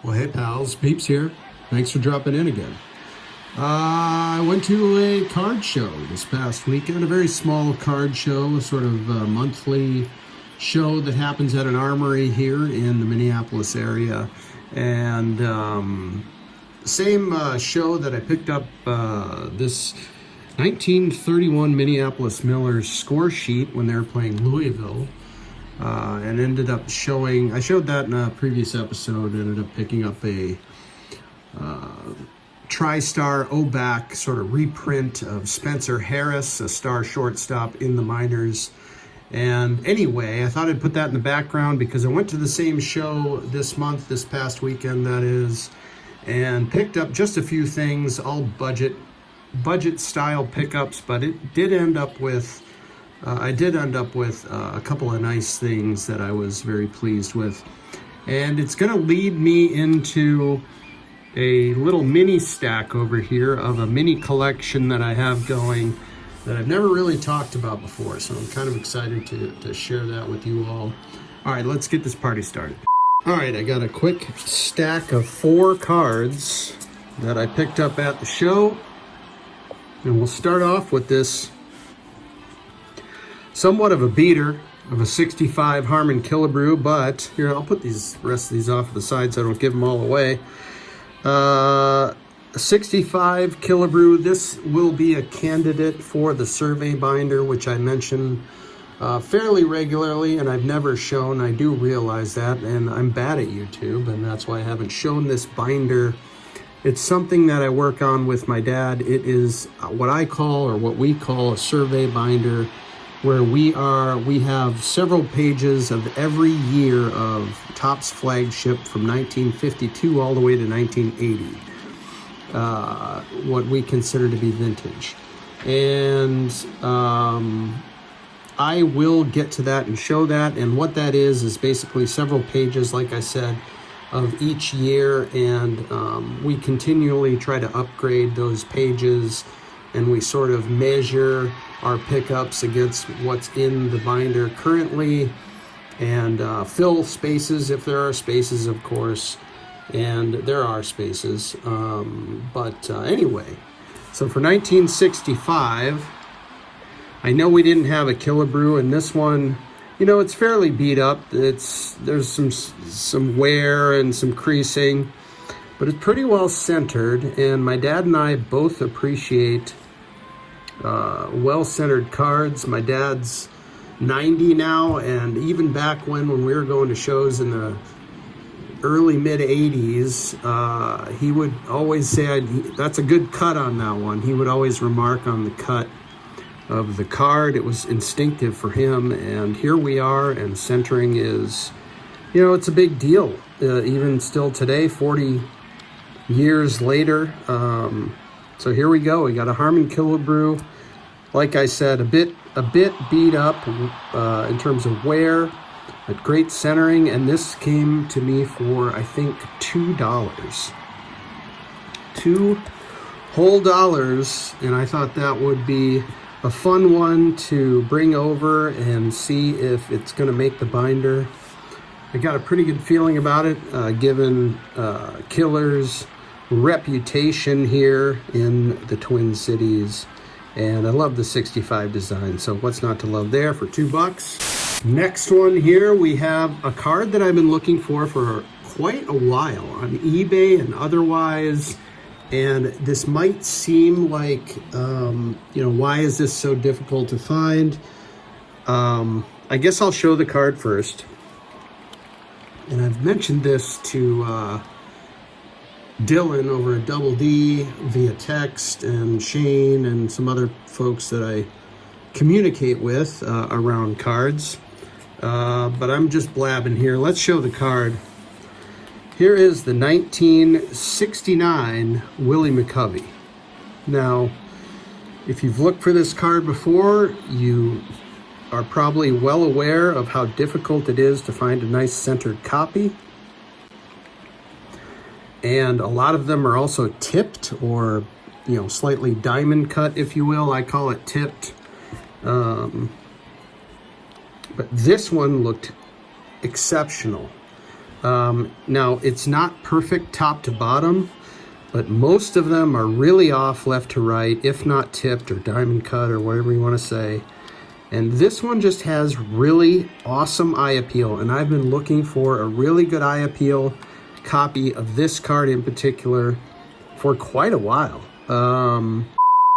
Well, hey pals, Peeps here. Thanks for dropping in again. I went to a card show this past weekend, a very small card show, sort of a monthly show that happens at an armory here in the Minneapolis area. And same show that I picked up this 1931 Minneapolis Millers score sheet when they were playing Louisville. And ended up showing, I showed that in a previous episode, ended up picking up a TriStar OBAC sort of reprint of Spencer Harris, a star shortstop in the minors. And anyway, I thought I'd put that in the background because I went to the same show this month, this past weekend that is, and picked up just a few things, all budget style pickups, but it did end up with I did end up with a couple of nice things that I was very pleased with. And it's going to lead me into a little mini stack over here of a mini collection that I have going that I've never really talked about before. So I'm kind of excited to share that with you all. All right, let's get this party started. All right, I got a quick stack of 4 cards that I picked up at the show. And we'll start off with this somewhat of a beater of a 65 Harmon Killebrew, but here, I'll put these rest of these off to the side so I don't give them all away. 65 Killebrew, this will be a candidate for the survey binder, which I mention fairly regularly, and I've never shown. I do realize that, and I'm bad at YouTube, and that's why I haven't shown this binder. It's something that I work on with my dad. It is what I call, or what we call, a survey binder, where we have several pages of every year of Topps flagship from 1952 all the way to 1980, what we consider to be vintage. And I will get to that and show that. And what that is basically several pages, like I said, of each year. And we continually try to upgrade those pages, and we sort of measure our pickups against what's in the binder currently, and fill spaces if there are spaces, of course, and there are spaces. Anyway, so for 1965, I know we didn't have a Killebrew, and this one, you know, it's fairly beat up. There's some wear and some creasing, but it's pretty well centered, and my dad and I both appreciate well-centered cards. My dad's 90 now, and even back when we were going to shows in the early mid-80s, he would always say, that's a good cut on that one. He would always remark on the cut of the card. It was instinctive for him, and here we are, and centering is, you know, it's a big deal, even still today, 40 years later. So here we go. We got a Harmon Killebrew. Like I said, a bit beat up in terms of wear, but great centering. And this came to me for, I think, $2. $2 whole dollars. And I thought that would be a fun one to bring over and see if it's going to make the binder. I got a pretty good feeling about it, given Killer's reputation here in the Twin Cities, and I love the 65 design, so what's not to love there for $2. Next one here, we have a card that I've been looking for quite a while on eBay and otherwise, and this might seem like, you know, why is this so difficult to find? I guess I'll show the card first, and I've mentioned this to Dylan over at Double D via text, and Shane and some other folks that I communicate with around cards. But I'm just blabbing here. Let's show the card. Here is the 1969 Willie McCovey. Now, if you've looked for this card before, you are probably well aware of how difficult it is to find a nice centered copy. And a lot of them are also tipped, or, you know, slightly diamond cut, if you will. I call it tipped. But this one looked exceptional. Now, it's not perfect top to bottom, but most of them are really off left to right, if not tipped or diamond cut or whatever you want to say. And this one just has really awesome eye appeal, and I've been looking for a really good eye appeal copy of this card in particular for quite a while.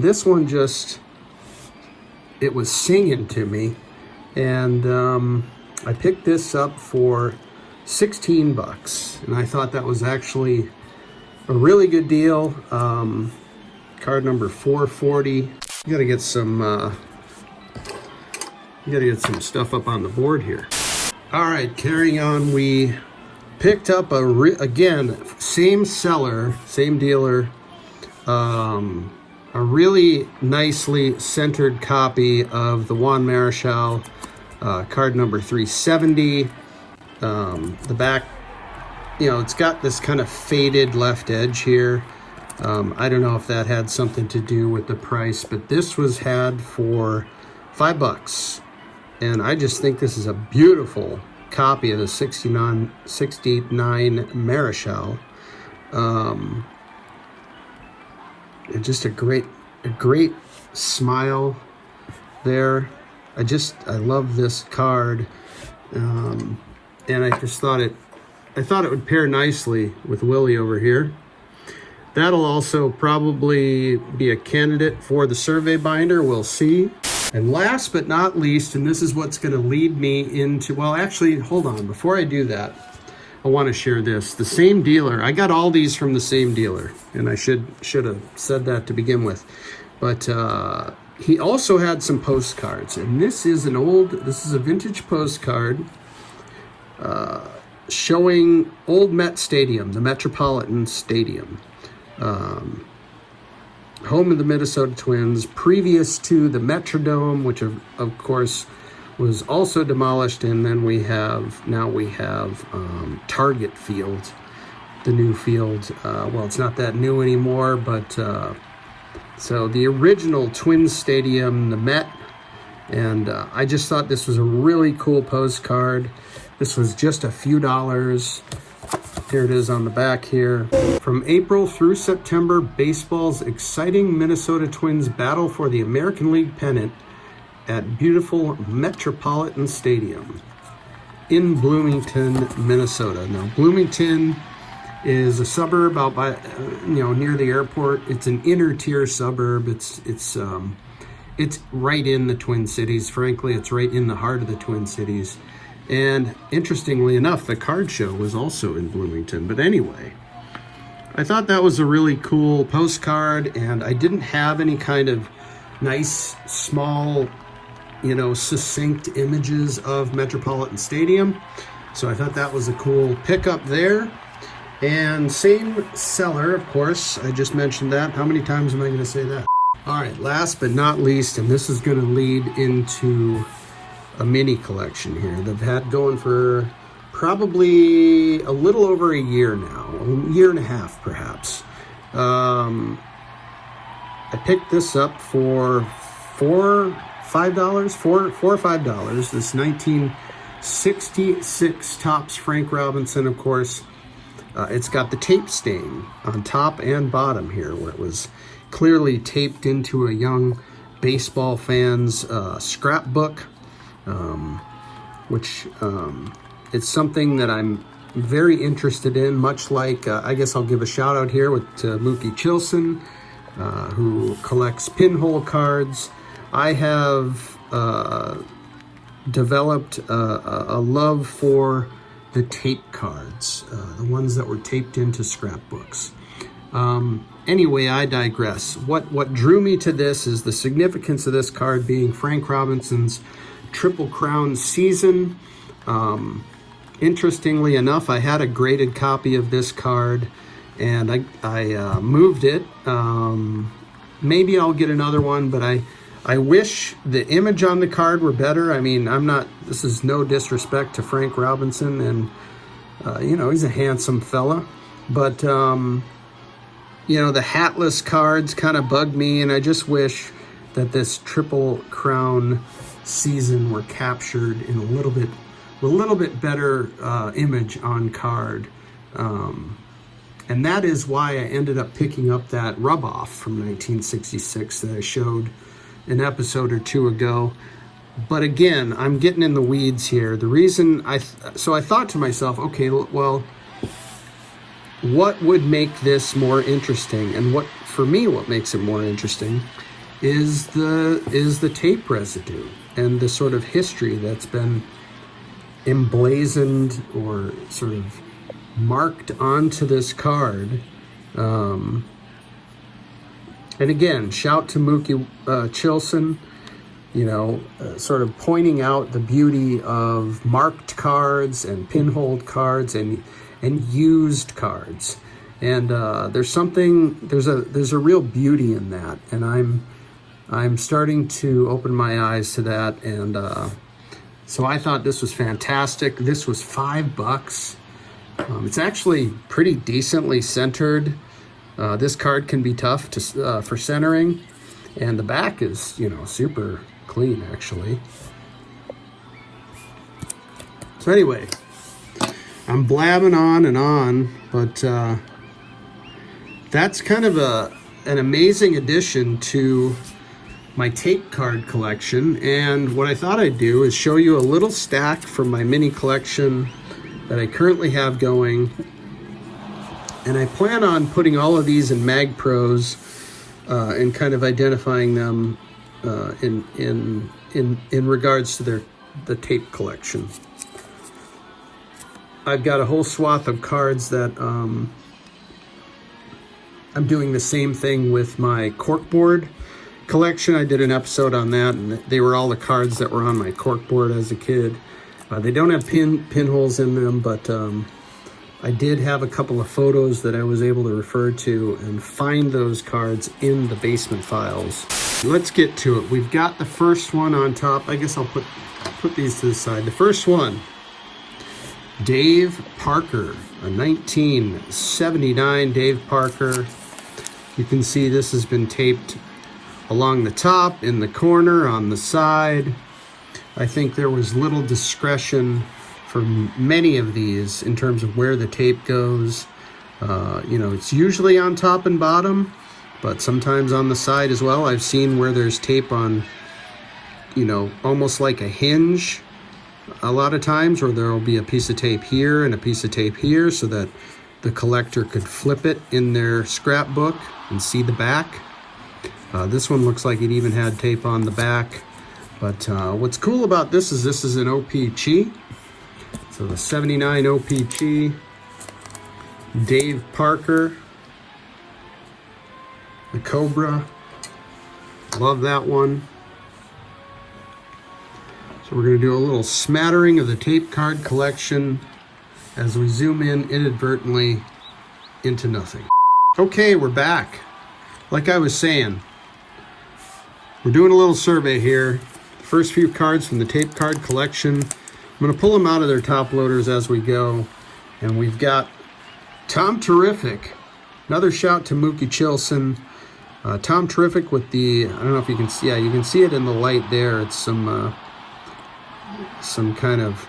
This one just, it was singing to me, and I picked this up for 16 bucks, and I thought that was actually a really good deal. Card number 440. You gotta get some stuff up on the board here. All right, carrying on, we picked up again, same seller, same dealer, a really nicely centered copy of the Juan Marichal, card number 370. The back, it's got this kind of faded left edge here. I don't know if that had something to do with the price, but this was had for $5. And I just think this is a beautiful copy of the 69 Marichal. And just a great smile there. I love this card. And I just thought it would pair nicely with Willie over here. That'll also probably be a candidate for the survey binder. We'll see. And last but not least, and this is what's going to lead me into, well, actually, hold on. Before I do that, I want to share this. The same dealer, I got all these from the same dealer, and I should have said that to begin with. But he also had some postcards, and this is a vintage postcard showing old Met Stadium, the Metropolitan Stadium. Home of the Minnesota Twins, previous to the Metrodome, which of course was also demolished, and then now we have Target Field, the new field. Well, it's not that new anymore, but so the original Twins Stadium, the Met, and I just thought this was a really cool postcard. This was just a few dollars. Here it is on the back here. From April through September, baseball's exciting Minnesota Twins battle for the American League pennant at beautiful Metropolitan Stadium in Bloomington, Minnesota. Now, Bloomington is a suburb out by, near the airport. It's an inner tier suburb. It's right in the Twin Cities. Frankly, it's right in the heart of the Twin Cities. And interestingly enough, the card show was also in Bloomington. But anyway, I thought that was a really cool postcard, and I didn't have any kind of nice, small, succinct images of Metropolitan Stadium. So I thought that was a cool pickup there. And same seller, of course. I just mentioned that. How many times am I going to say that? All right, last but not least, and this is going to lead into a mini collection here that I've had going for probably a little over a year now, a year and a half perhaps. I picked this up for $4 or $5. This 1966 Topps Frank Robinson, of course. It's got the tape stain on top and bottom here, where it was clearly taped into a young baseball fan's scrapbook. Which it's something that I'm very interested in, much like, I guess I'll give a shout out here with Mookie Chilson, who collects pinhole cards. I have developed a love for the tape cards, the ones that were taped into scrapbooks. Anyway, I digress. What drew me to this is the significance of this card being Frank Robinson's Triple Crown season. Interestingly enough, I had a graded copy of this card, and I moved it. Maybe I'll get another one, but I wish the image on the card were better. I mean, this is no disrespect to Frank Robinson, and he's a handsome fella, but the hatless cards kind of bugged me, and I just wish that this Triple Crown season were captured in a little bit a little bit better image on card. And that is why I ended up picking up that rub-off from 1966 that I showed an episode or two ago. But again, I'm getting in the weeds here. The reason so I thought to myself, okay, well, what would make this more interesting? And for me, what makes it more interesting is the tape residue and the sort of history that's been emblazoned or sort of marked onto this card. And again, shout to Mookie Chilson, sort of pointing out the beauty of marked cards and pinholed cards and used cards. And there's a real beauty in that, and I'm starting to open my eyes to that. And so I thought this was fantastic. This was $5. It's actually pretty decently centered. This card can be tough for centering, and the back is, super clean, actually. So anyway, I'm blabbing on, but that's kind of an amazing addition to my tape card collection. And what I thought I'd do is show you a little stack from my mini collection that I currently have going, and I plan on putting all of these in Mag Pros and kind of identifying them in regards to the tape collection. I've got a whole swath of cards that I'm doing the same thing with my corkboard collection. I did an episode on that, and they were all the cards that were on my corkboard as a kid. They don't have pinholes in them, but I did have a couple of photos that I was able to refer to and find those cards in the basement files. Let's get to it. We've got the first one on top. I guess I'll put these to the side. The first one, Dave Parker, a 1979 Dave Parker. You can see this has been taped along the top, in the corner, on the side. I think there was little discretion for many of these in terms of where the tape goes. It's usually on top and bottom, but sometimes on the side as well. I've seen where there's tape on, almost like a hinge a lot of times, where there will be a piece of tape here and a piece of tape here so that the collector could flip it in their scrapbook and see the back. This one looks like it even had tape on the back. But what's cool about this is an OPG. So the 79 OPG, Dave Parker, the Cobra. Love that one. So we're going to do a little smattering of the tape card collection as we zoom in inadvertently into nothing. Okay, we're back. Like I was saying, we're doing a little survey here. First few cards from the tape card collection. I'm going to pull them out of their top loaders as we go. And we've got Tom Terrific. Another shout to Mookie Chilson. Tom Terrific with the, I don't know if you can see, yeah, you can see it in the light there. It's some kind of,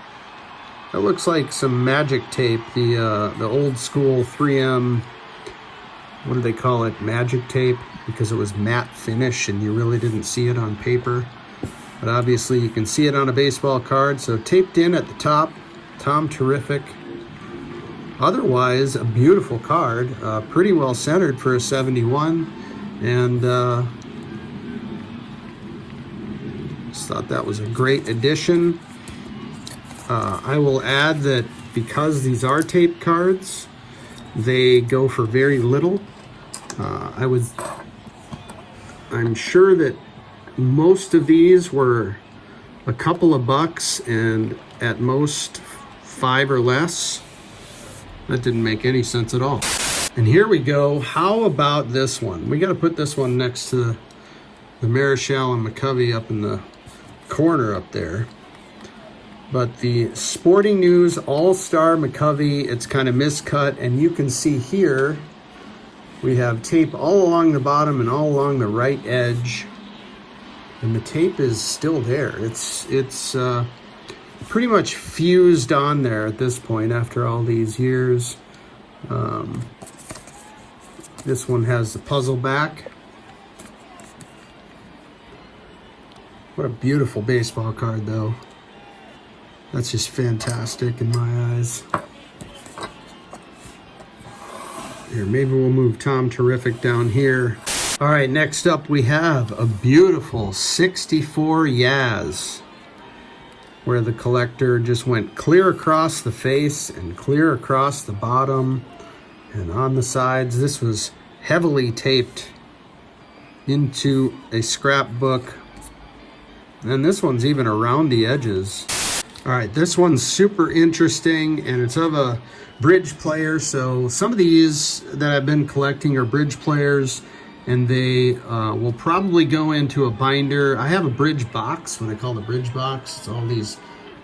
it looks like some magic tape. The old school 3M, what do they call it? Magic tape, because it was matte finish and you really didn't see it on paper. But obviously you can see it on a baseball card. So taped in at the top, Tom Terrific. Otherwise, a beautiful card, pretty well centered for a 71. And just thought that was a great addition. I will add that because these are tape cards, they go for very little. I'm sure that most of these were a couple of bucks and at most $5 or less. That didn't make any sense at all. And here we go. How about this one? We got to put this one next to the Marichal and McCovey up in the corner up there. But the Sporting News All-Star McCovey, it's kind of miscut, and you can see here we have tape all along the bottom and all along the right edge, and the tape is still there. It's pretty much fused on there at this point after all these years. This one has the puzzle back. What a beautiful baseball card, though. That's just fantastic in my eyes. Here, maybe we'll move Tom Terrific down here. All right, next up we have a beautiful 64 Yaz, where the collector just went clear across the face and clear across the bottom and on the sides. This was heavily taped into a scrapbook. And this one's even around the edges. All right, this one's super interesting, and it's of a bridge player. So some of these that I've been collecting are bridge players, and they will probably go into a binder. I have a bridge box, what I call the bridge box. It's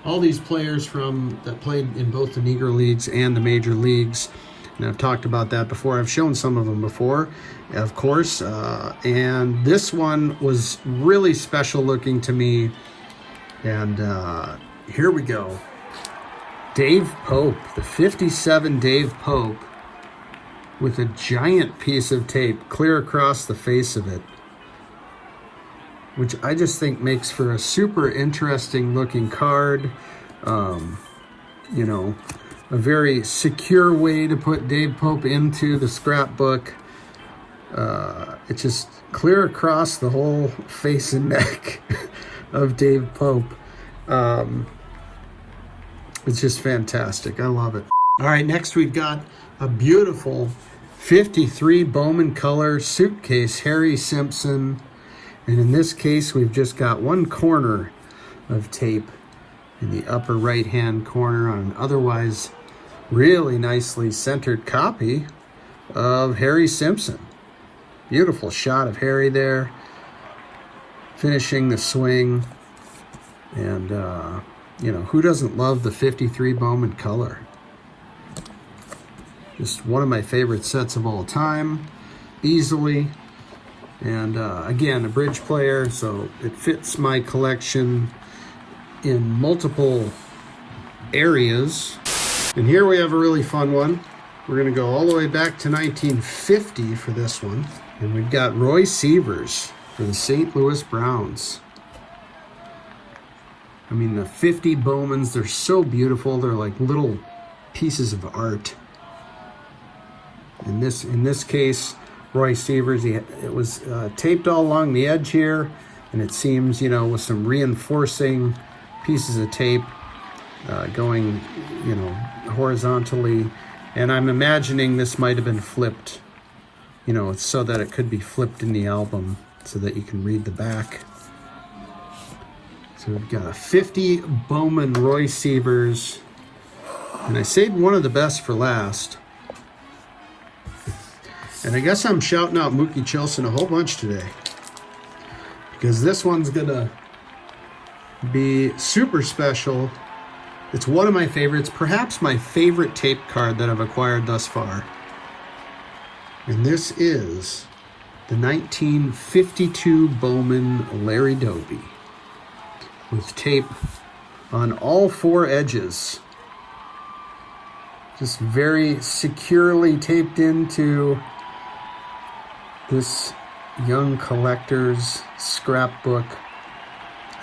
all these players that played in both the Negro Leagues and the Major Leagues. And I've talked about that before. I've shown some of them before, of course. And this one was really special looking to me. And here we go. Dave Pope, the 57 Dave Pope, with a giant piece of tape clear across the face of it, which I just think makes for a super interesting looking card. You know, a very secure way to put Dave Pope into the scrapbook. It's just clear across the whole face and neck of Dave Pope. It's just fantastic. I love it. All right, next we've got a beautiful 53 Bowman color suitcase, Harry Simpson. And in this case, we've just got one corner of tape in the upper right-hand corner on an otherwise really nicely centered copy of Harry Simpson. Beautiful shot of Harry there, finishing the swing. And, you know, who doesn't love the 53 Bowman color? Just one of my favorite sets of all time, easily. And again, a bridge player, so it fits my collection in multiple areas. And here we have a really fun one. We're going to go all the way back to 1950 for this one. And we've got Roy Sievers for the St. Louis Browns. I mean, the 50 Bowmans, they're so beautiful. They're like little pieces of art. In this case, Roy Sievers, it was taped all along the edge here, and it seems, you know, with some reinforcing pieces of tape going, you know, horizontally. And I'm imagining this might have been flipped, you know, so that it could be flipped in the album so that you can read the back. So we've got a 50 Bowman Roy Sievers, and I saved one of the best for last. And I guess I'm shouting out Mookie Chilson a whole bunch today, because this one's gonna be super special. It's one of my favorites, perhaps my favorite tape card that I've acquired thus far. And this is the 1952 Bowman Larry Doby, with tape on all four edges. Just very securely taped into this young collector's scrapbook.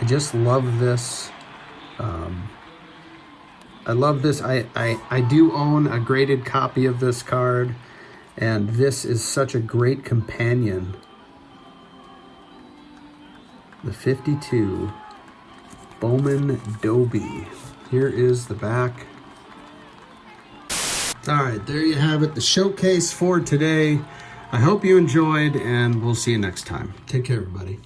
I just love this. I love this. I do own a graded copy of this card, and this is such a great companion. The 52 Bowman Doby. Here is the back. All right, there you have it, the showcase for today. I hope you enjoyed, and we'll see you next time. Take care, everybody.